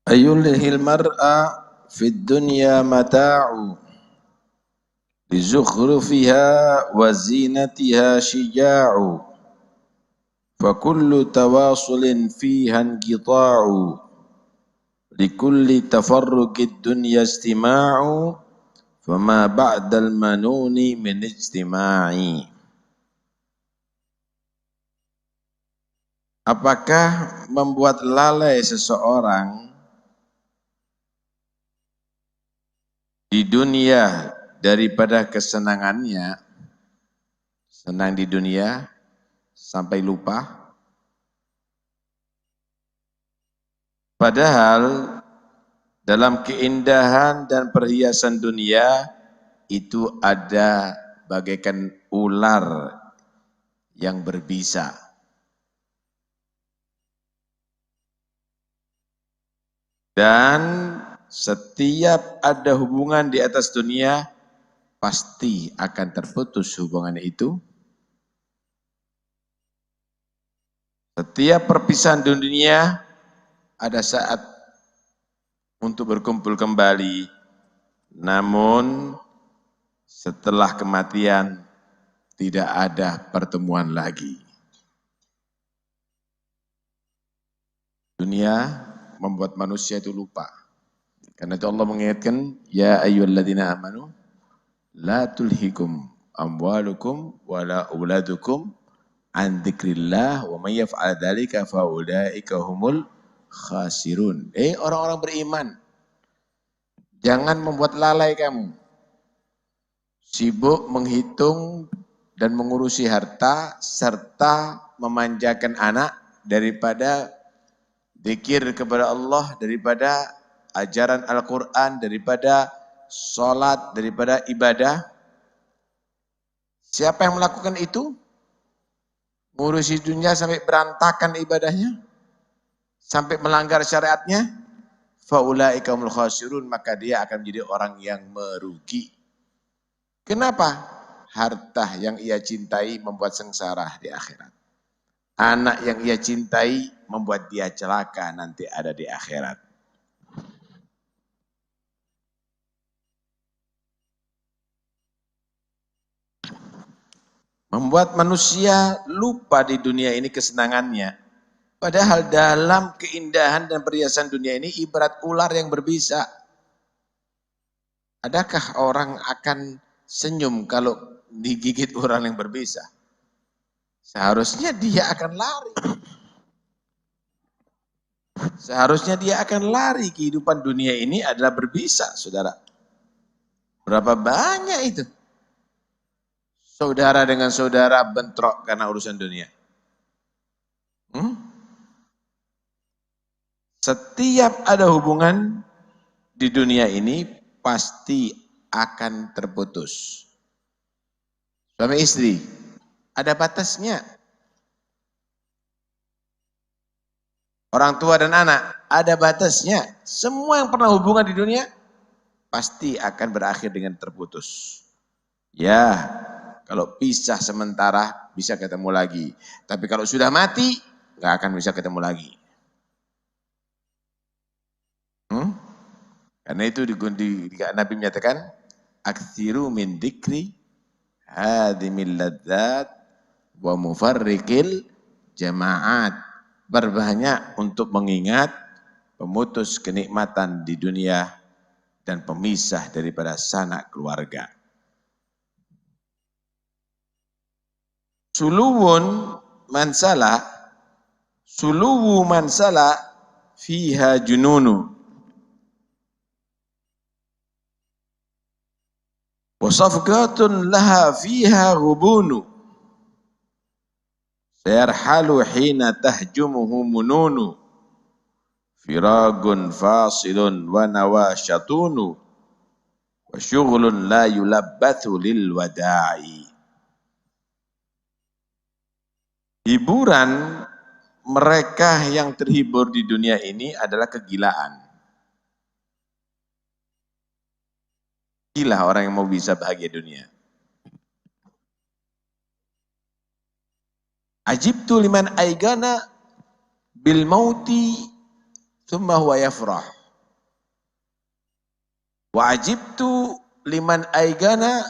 Ayulhil mar'a fid dunya mata'u li zukhrufiha wa zinatiha syija'u fa kullu tawasulin fiha inqita'u li kulli tafarruqid dunya istima'u fama ba'dal manuni min ijtima'i. Apakah membuat lalai seseorang di dunia daripada kesenangannya, senang di dunia sampai lupa? Padahal dalam keindahan dan perhiasan dunia itu ada bagaikan ular yang berbisa. Dan setiap ada hubungan di atas dunia, pasti akan terputus hubungan itu. Setiap perpisahan dunia ada saat untuk berkumpul kembali. Namun setelah kematian tidak ada pertemuan lagi. Dunia membuat manusia itu lupa. Karena itu Allah mengingatkan, ya ayyuhalladzina amanu la tulhikum amwalukum wala auladukum an dzikrillah wa may yaf'al dzalika fa ulaika humul khasirun. Orang-orang beriman, jangan membuat lalai kamu. Sibuk menghitung dan mengurusi harta serta memanjakan anak daripada zikir kepada Allah, daripada ajaran Al-Quran, daripada sholat, daripada ibadah. Siapa yang melakukan itu? Ngurusi dunia sampai berantakan ibadahnya, sampai melanggar syariatnya, faulaika humul khasirun, maka dia akan menjadi orang yang merugi. Kenapa? Harta yang ia cintai membuat sengsara di akhirat. Anak yang ia cintai membuat dia celaka nanti ada di akhirat. Membuat manusia lupa di dunia ini kesenangannya. Padahal dalam keindahan dan perhiasan dunia ini ibarat ular yang berbisa. Adakah orang akan senyum kalau digigit ular yang berbisa? Seharusnya dia akan lari. Seharusnya dia akan lari. Kehidupan dunia ini adalah berbisa, saudara. Berapa banyak itu? Saudara dengan saudara bentrok karena urusan dunia. Setiap ada hubungan di dunia ini pasti akan terputus. Suami istri, ada batasnya. Orang tua dan anak, ada batasnya. Semua yang pernah hubungan di dunia pasti akan berakhir dengan terputus. Ya, kalau pisah sementara bisa ketemu lagi. Tapi kalau sudah mati, nggak akan bisa ketemu lagi. Karena itu Nabi menyatakan, aktsiru min dzikri hadimil ladzat wa mufarriqil jama'at. Berbanyak untuk mengingat pemutus kenikmatan di dunia dan pemisah daripada sanak keluarga. Suluwu mansala fiha jununu. Wasafgatun laha fiha hubunu. Sayarhalu hina tahjumuhu mununu. Firagun fasilun wa nawashatunu. Wa syughlun la yulabbathu lil wada'i. Hiburan mereka yang terhibur di dunia ini adalah kegilaan. Gila orang yang mau bisa bahagia dunia. Ajibtu liman aigana bil mauti thumma huwa yafrah. Wa ajibtu liman aigana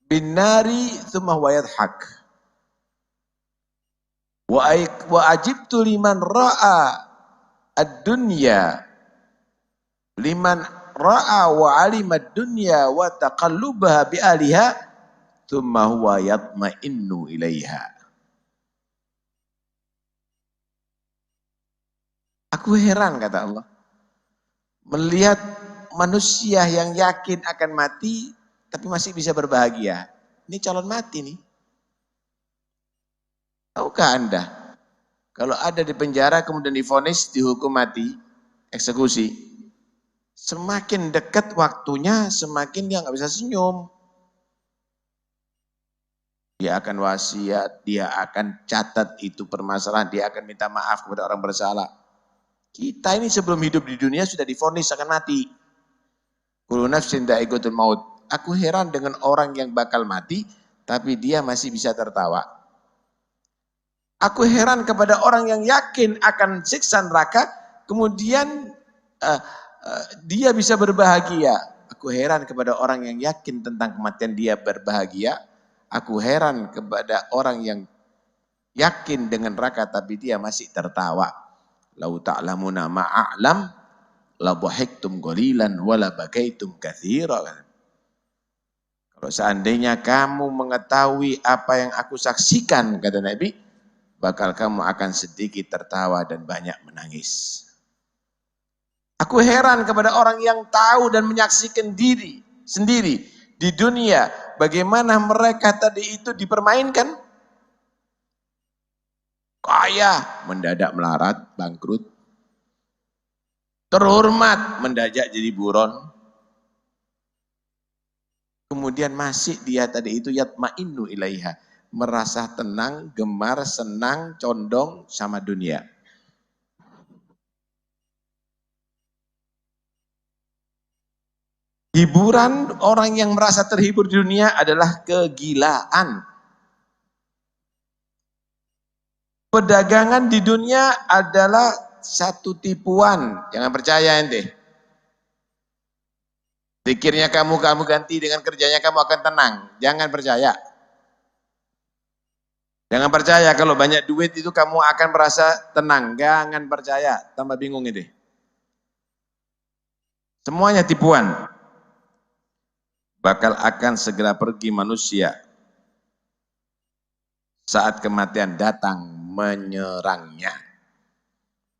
bin nari thumma huwa yadhak. Wa ajibtu liman ra'a ad-dunya liman ra'a wa 'alima ad-dunya wa taqallubaha bi aliha thumma huwa yatma'innu ilaiha. Aku heran kata Allah, melihat manusia yang yakin akan mati tapi masih bisa berbahagia. Ini calon mati nih. Tahukah Anda, kalau ada di penjara kemudian divonis dihukum mati, eksekusi, semakin dekat waktunya semakin dia nggak bisa senyum. Dia akan wasiat, dia akan catat itu permasalahan, dia akan minta maaf kepada orang bersalah. Kita ini sebelum hidup di dunia sudah divonis akan mati. Kullu nafsin dha'iqatul maut. Aku heran dengan orang yang bakal mati tapi dia masih bisa tertawa. Aku heran kepada orang yang yakin akan siksa neraka, kemudian dia bisa berbahagia. Aku heran kepada orang yang yakin tentang kematian dia berbahagia. Aku heran kepada orang yang yakin dengan neraka tapi dia masih tertawa. Lau ta'lamuna ma'a'lam la dhahiktum qalilan wa la bakaitum katsira. Kalau seandainya kamu mengetahui apa yang aku saksikan, kata Nabi, bakal kamu akan sedikit tertawa dan banyak menangis. Aku heran kepada orang yang tahu dan menyaksikan diri sendiri di dunia, bagaimana mereka tadi itu dipermainkan. Kaya, mendadak melarat, bangkrut. Terhormat, mendadak jadi buron. Kemudian masih dia tadi itu yatma'innu ilaiha. Merasa tenang, gemar, senang, condong sama dunia. Hiburan orang yang merasa terhibur di dunia adalah kegilaan. Perdagangan di dunia adalah satu tipuan. Jangan percaya ente. Pikirnya kamu ganti dengan kerjanya kamu akan tenang. Jangan percaya. Jangan percaya kalau banyak duit itu kamu akan merasa tenang. Jangan percaya. Tambah bingung ini. Semuanya tipuan. Bakal akan segera pergi manusia saat kematian datang menyerangnya.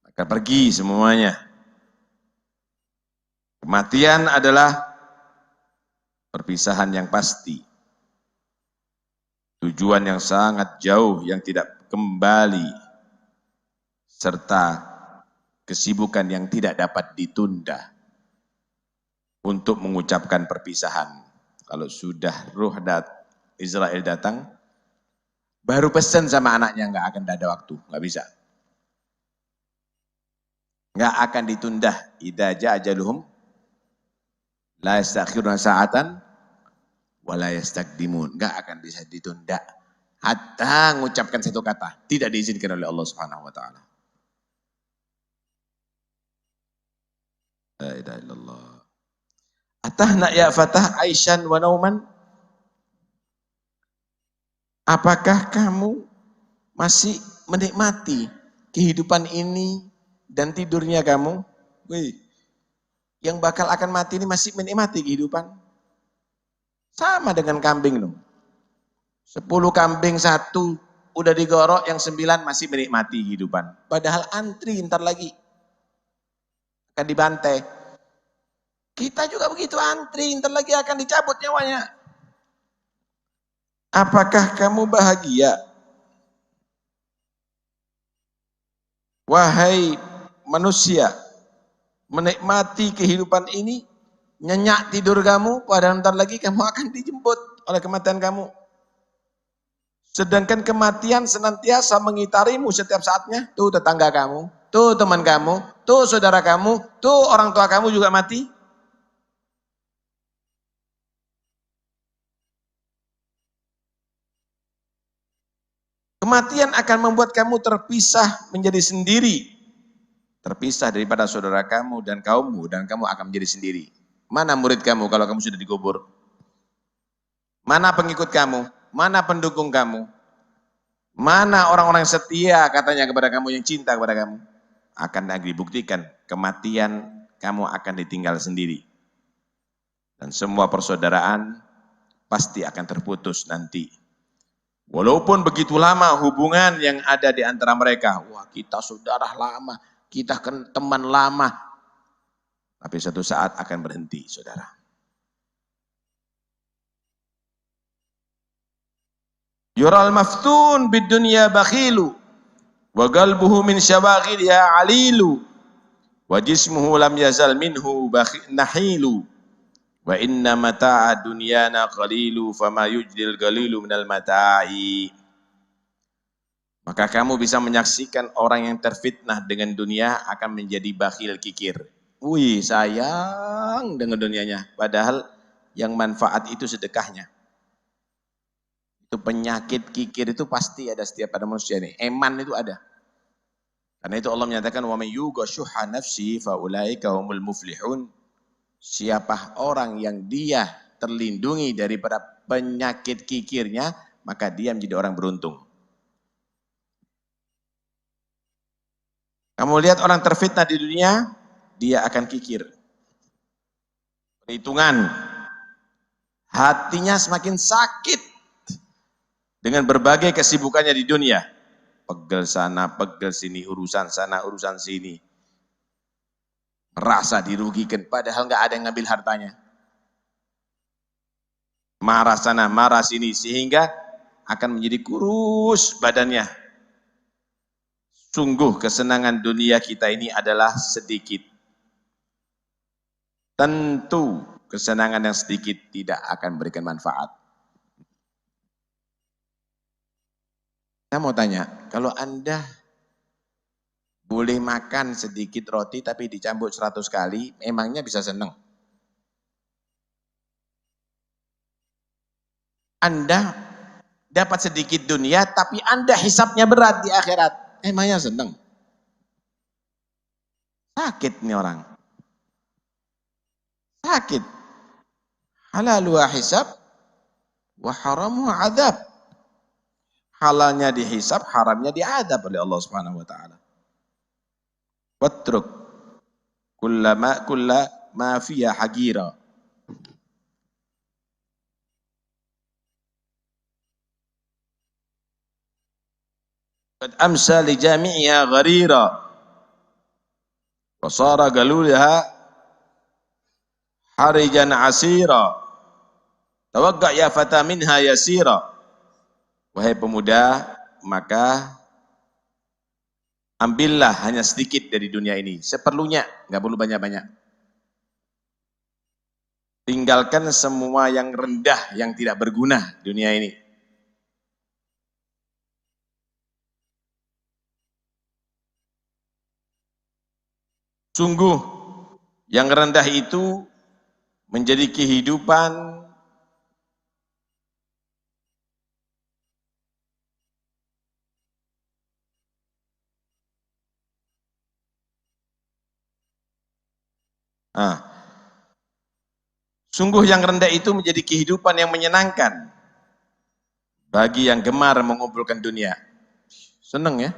Akan pergi semuanya. Kematian adalah perpisahan yang pasti. Tujuan yang sangat jauh yang tidak kembali. Serta kesibukan yang tidak dapat ditunda. Untuk mengucapkan perpisahan. Kalau sudah ruh Israel datang, baru pesan sama anaknya, nggak akan ada waktu, nggak bisa. Nggak akan ditunda. Idza ja'a ajaluhum la yastakhiruna sa'atan wa la yastaqdimun. Nggak akan bisa ditunda. Hatta mengucapkan satu kata, tidak diizinkan oleh Allah Subhanahu wa taala. La ilaha illallah. Atahna ya fatah aisyan wa nauman. Apakah kamu masih menikmati kehidupan ini dan tidurnya kamu? Wih, yang bakal akan mati ini masih menikmati kehidupan. Sama dengan kambing loh. 10 kambing 1 udah digorok, yang 9 masih menikmati kehidupan. Padahal antri ntar lagi akan dibantai. Kita juga begitu antri, ntar lagi akan dicabut nyawanya. Apakah kamu bahagia? Wahai manusia, menikmati kehidupan ini, nyenyak tidur kamu, padahal ntar lagi kamu akan dijemput oleh kematian kamu. Sedangkan kematian senantiasa mengitarimu setiap saatnya. Tuh tetangga kamu, tuh teman kamu, tuh saudara kamu, tuh orang tua kamu juga mati. Kematian akan membuat kamu terpisah menjadi sendiri. Terpisah daripada saudara kamu dan kaummu, dan kamu akan menjadi sendiri. Mana murid kamu kalau kamu sudah dikubur? Mana pengikut kamu? Mana pendukung kamu? Mana orang-orang yang setia katanya kepada kamu, yang cinta kepada kamu? Akan dibuktikan, kematian kamu akan ditinggal sendiri. Dan semua persaudaraan pasti akan terputus nanti. Walaupun begitu lama hubungan yang ada di antara mereka. Wah, kita saudara lama, kita kan teman lama. Tapi suatu saat akan berhenti, saudara. Yural maftun bid dunya bakhilu wa qalbuhu min syawaghiliha alilu wa jismuhu lam yazal minhu nahilu wa inna mata'a dunyana qalilu fama yujlil qalilu minal mata'i. Maka kamu bisa menyaksikan orang yang terfitnah dengan dunia akan menjadi bakhil kikir. Wih, sayang dengan dunianya, padahal yang manfaat itu sedekahnya. Itu penyakit kikir itu pasti ada setiap pada manusia ini. Eman itu ada. Karena itu Allah menyatakan wa may yuqa syuhha nafsi fa ulaika humul muflihun. Siapa orang yang dia terlindungi daripada penyakit kikirnya, maka dia menjadi orang beruntung. Kamu lihat orang terfitnah di dunia, dia akan kikir. Perhitungan. Hatinya semakin sakit dengan berbagai kesibukannya di dunia. Pegel sana, pegel sini, urusan sana, urusan sini. Merasa dirugikan, padahal nggak ada yang ngambil hartanya. Marah sana, marah sini, sehingga akan menjadi kurus badannya. Sungguh kesenangan dunia kita ini adalah sedikit. Tentu kesenangan yang sedikit tidak akan memberikan manfaat. Saya mau tanya, kalau Anda boleh makan sedikit roti tapi dicambuk 100 kali, emangnya bisa senang? Anda dapat sedikit dunia tapi Anda hisapnya berat di akhirat, emangnya senang? Sakit nih orang. Sakit. Halalu hisab wa haramu adab. Halalnya dihisab, haramnya diadab oleh Allah Subhanahu wa taala. Watruk kulla ma fiya hagira. Qad amsa li jami'iha gharira. Wa sara galulaha harijan asira. Tawagga ya fata minha yasira. Wahai pemuda, maka ambillah hanya sedikit dari dunia ini, seperlunya, nggak perlu banyak-banyak. Tinggalkan semua yang rendah, yang tidak berguna dunia ini. Sungguh, yang rendah itu menjadi kehidupan sungguh yang rendah itu menjadi kehidupan yang menyenangkan bagi yang gemar mengumpulkan dunia. Seneng ya?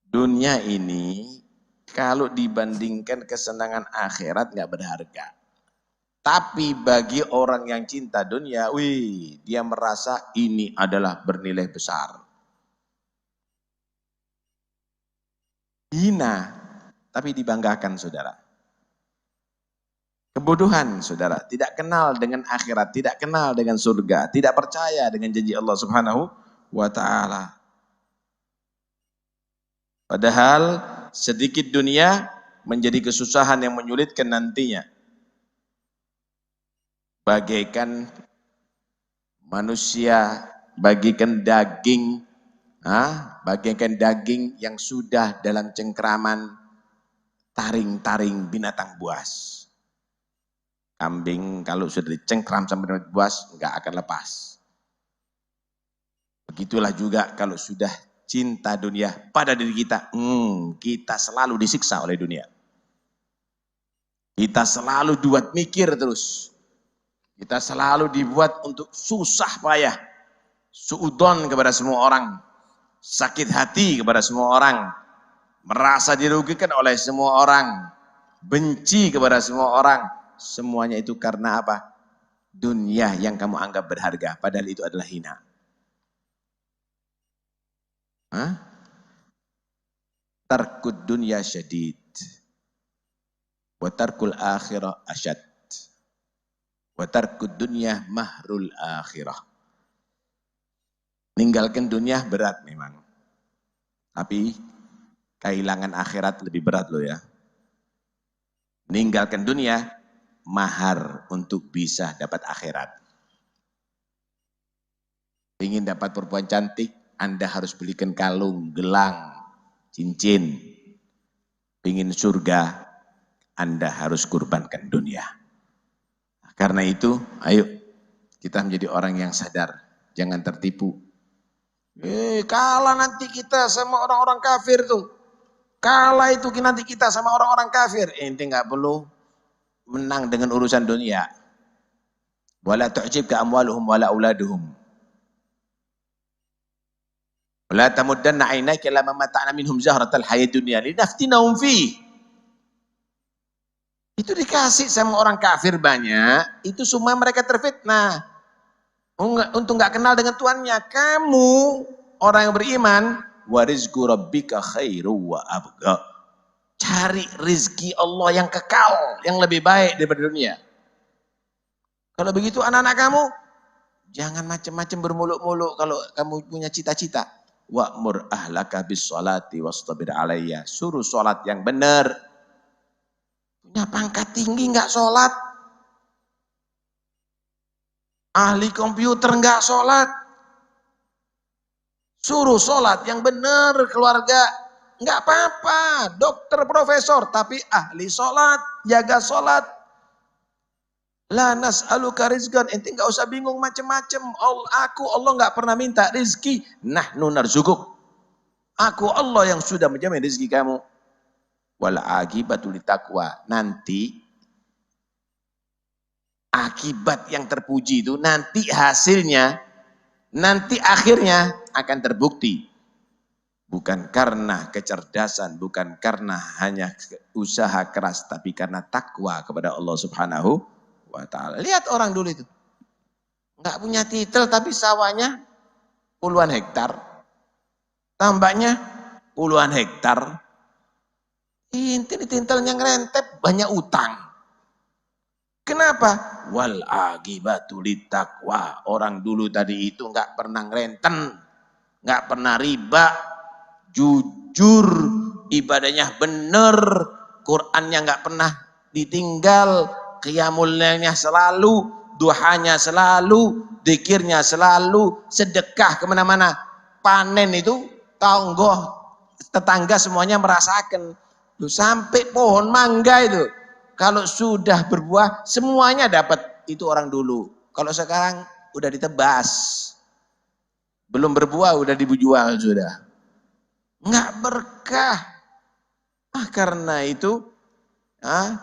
Dunia ini kalau dibandingkan kesenangan akhirat nggak berharga. Tapi bagi orang yang cinta dunia, wih, dia merasa ini adalah bernilai besar. Hina, tapi dibanggakan saudara. Kebodohan saudara, tidak kenal dengan akhirat, tidak kenal dengan surga, tidak percaya dengan janji Allah Subhanahu wa ta'ala. Padahal sedikit dunia menjadi kesusahan yang menyulitkan nantinya. Bagaikan manusia, bagaikan daging, bagaikan daging yang sudah dalam cengkraman taring-taring binatang buas. Kambing kalau sudah dicengkram sampai binatang buas, nggak akan lepas. Begitulah juga kalau sudah cinta dunia pada diri kita, kita selalu disiksa oleh dunia. Kita selalu dibuat mikir terus. Kita selalu dibuat untuk susah payah. Suudon kepada semua orang. Sakit hati kepada semua orang. Merasa dirugikan oleh semua orang. Benci kepada semua orang. Semuanya itu karena apa? Dunia yang kamu anggap berharga. Padahal itu adalah hina. Hah? Tarkud dunya syadid. Wa tarkul akhirah asyad. Wa tarkud dunya mahrul akhirah. Ninggalkan dunia berat memang. Tapi kehilangan akhirat lebih berat loh ya. Ninggalkan dunia mahar untuk bisa dapat akhirat. Ingin dapat perempuan cantik, Anda harus belikan kalung, gelang, cincin. Ingin surga, Anda harus kurbankan dunia. Karena itu, ayo kita menjadi orang yang sadar. Jangan tertipu. Kalah nanti kita sama orang-orang kafir tuh. Kalah itu nanti kita sama orang-orang kafir. Ente nggak perlu menang dengan urusan dunia. Wala tu'jibka amwaluhum wala auladuhum. Wala tamuddanna 'ainaka ila ma mata'na minhum zahratal hayatid dunya linaftinahum fi. Itu dikasih sama orang kafir banyak, itu semua mereka terfitnah. Untuk nggak kenal dengan Tuannya. Kamu orang yang beriman, wa rizqu rabbika khairu wa abqa. Cari rizki Allah yang kekal, yang lebih baik daripada dunia. Kalau begitu anak-anak kamu, jangan macam-macam bermuluk-muluk kalau kamu punya cita-cita. Wa'mur ahlaka bis sholati wastabir alayya. Suruh sholat yang benar. Punya pangkat tinggi nggak sholat. Ahli komputer nggak sholat. Suruh sholat yang benar keluarga. Nggak apa-apa, dokter, profesor, tapi ahli sholat, jaga sholat. La nas'aluka rizqan, ente nggak usah bingung macam-macam. Allah nggak pernah minta rizki. Nahnu narzukuk. Aku Allah yang sudah menjamin rizki kamu. Wal aqibatu litaqwa. Nanti akibat yang terpuji itu, nanti hasilnya, nanti akhirnya akan terbukti. Bukan karena kecerdasan, bukan karena hanya usaha keras, tapi karena takwa kepada Allah Subhanahu wa ta'ala. Lihat orang dulu itu. Enggak punya titel tapi sawahnya puluhan hektar. Tambaknya puluhan hektar. Inti di tintelnya ngerentep, banyak utang. Kenapa? Wal aqibatu littaqwa. Orang dulu tadi itu enggak pernah ngerenten, enggak pernah riba, jujur, ibadahnya benar, Qur'annya nggak pernah ditinggal, qiyamul lailnya selalu, duhanya selalu, dzikirnya selalu, sedekah kemana-mana, panen itu tetangga semuanya merasakan. Tuh, sampai pohon mangga itu, kalau sudah berbuah semuanya dapat. Itu orang dulu. Kalau sekarang udah ditebas, belum berbuah udah dijual sudah. Nggak berkah. Karena itu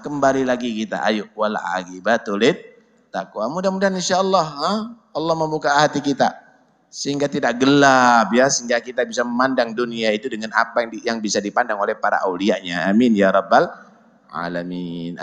kembali lagi kita, ayo wal aqibatu lit taqwa. Mudah-mudahan insyaallah Allah membuka hati kita sehingga tidak gelap ya, sehingga kita bisa memandang dunia itu dengan apa yang bisa dipandang oleh para aulianya. Amin ya rabbal alamin.